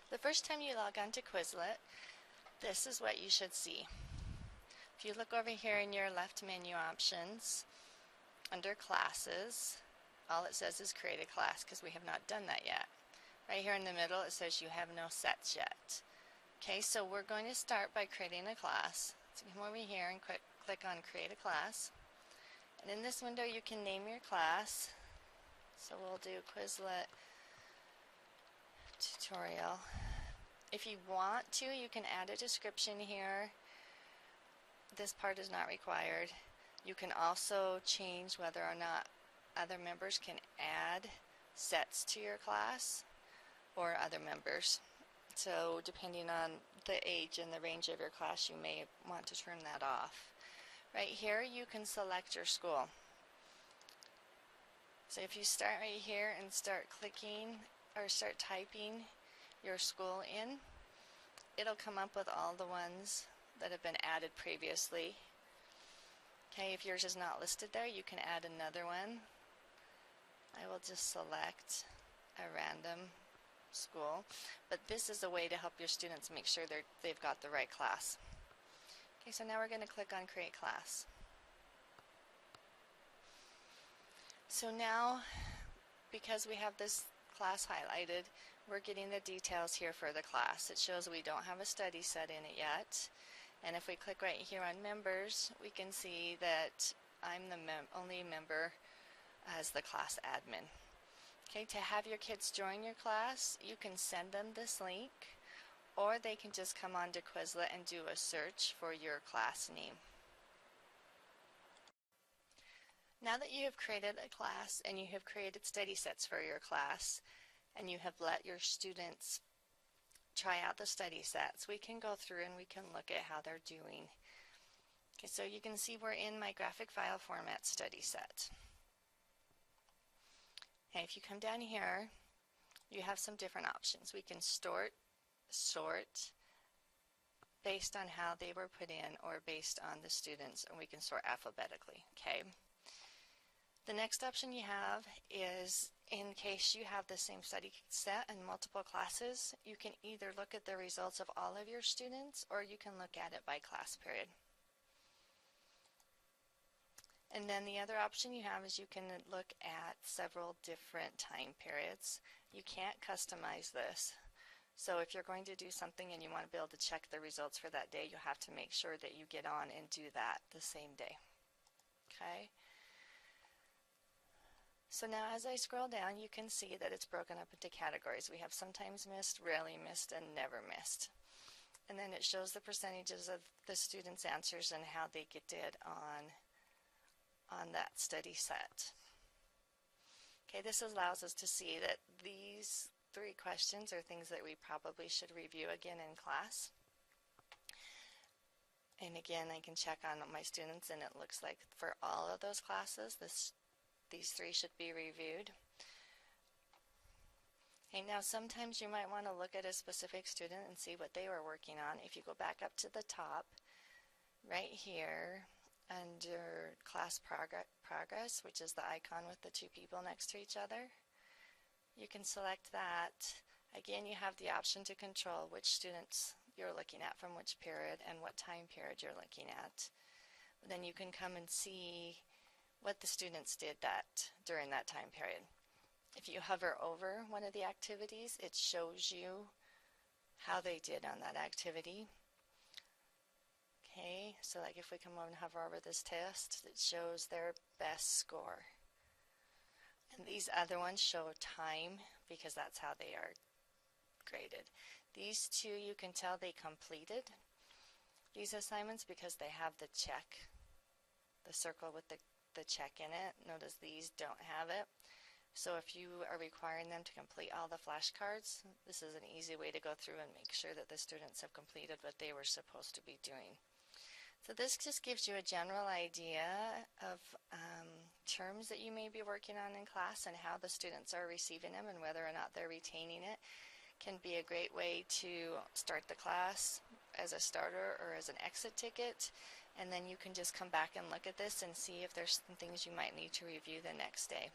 The first time you log on to Quizlet, this is what you should see. If you look over here in your left menu options, under classes, all it says is create a class because we have not done that yet. Right here in the middle it says you have no sets yet. Okay, so we're going to start by creating a class. So come over here and click on create a class. And in this window you can name your class. So we'll do Quizlet tutorial. If you want to, you can add a description here. This part is not required. You can also change whether or not other members can add sets to your class or other members. So depending on the age and the range of your class, you may want to turn that off. Right here you can select your school. So if you start right here and start clicking or start typing your school in, it'll come up with all the ones that have been added previously. Okay, if yours is not listed there, you can add another one. I will just select a random school, but this is a way to help your students make sure they've got the right class. Okay, so now we're going to click on create class. So now, because we have this class highlighted, we're getting the details here for the class. It shows we don't have a study set in it yet. And if we click right here on members, we can see that I'm the only member as the class admin. Okay, to have your kids join your class, you can send them this link, or they can just come on to Quizlet and do a search for your class name. Now that you have created a class and you have created study sets for your class, and you have let your students try out the study sets, we can go through and we can look at how they're doing. Okay, so you can see we're in my graphic file format study set. Okay, if you come down here, you have some different options. We can sort based on how they were put in or based on the students, and we can sort alphabetically. Okay. The next option you have is, in case you have the same study set and multiple classes, you can either look at the results of all of your students or you can look at it by class period. And then the other option you have is you can look at several different time periods. You can't customize this. So if you're going to do something and you want to be able to check the results for that day, you have to make sure that you get on and do that the same day. Okay? So now as I scroll down, you can see that it's broken up into categories. We have sometimes missed, rarely missed, and never missed. And then it shows the percentages of the students' answers and how they did on that study set. Okay, this allows us to see that these 3 questions are things that we probably should review again in class. And again, I can check on my students, and it looks like for all of those classes, these 3 should be reviewed. Okay, now sometimes you might want to look at a specific student and see what they were working on. If you go back up to the top, right here, under class progress, which is the icon with the 2 people next to each other, you can select that. Again, you have the option to control which students you're looking at from which period and what time period you're looking at. Then you can come and see what the students did during that time period. If you hover over one of the activities, it shows you how they did on that activity. Okay, so like if we come over and hover over this test, it shows their best score. And these other ones show time because that's how they are graded. These 2, you can tell they completed these assignments because they have the check, the circle with the check in it. Notice these don't have it. So if you are requiring them to complete all the flashcards, this is an easy way to go through and make sure that the students have completed what they were supposed to be doing. So this just gives you a general idea of terms that you may be working on in class and how the students are receiving them and whether or not they're retaining it. Can be a great way to start the class as a starter or as an exit ticket, and then you can just come back and look at this and see if there's some things you might need to review the next day.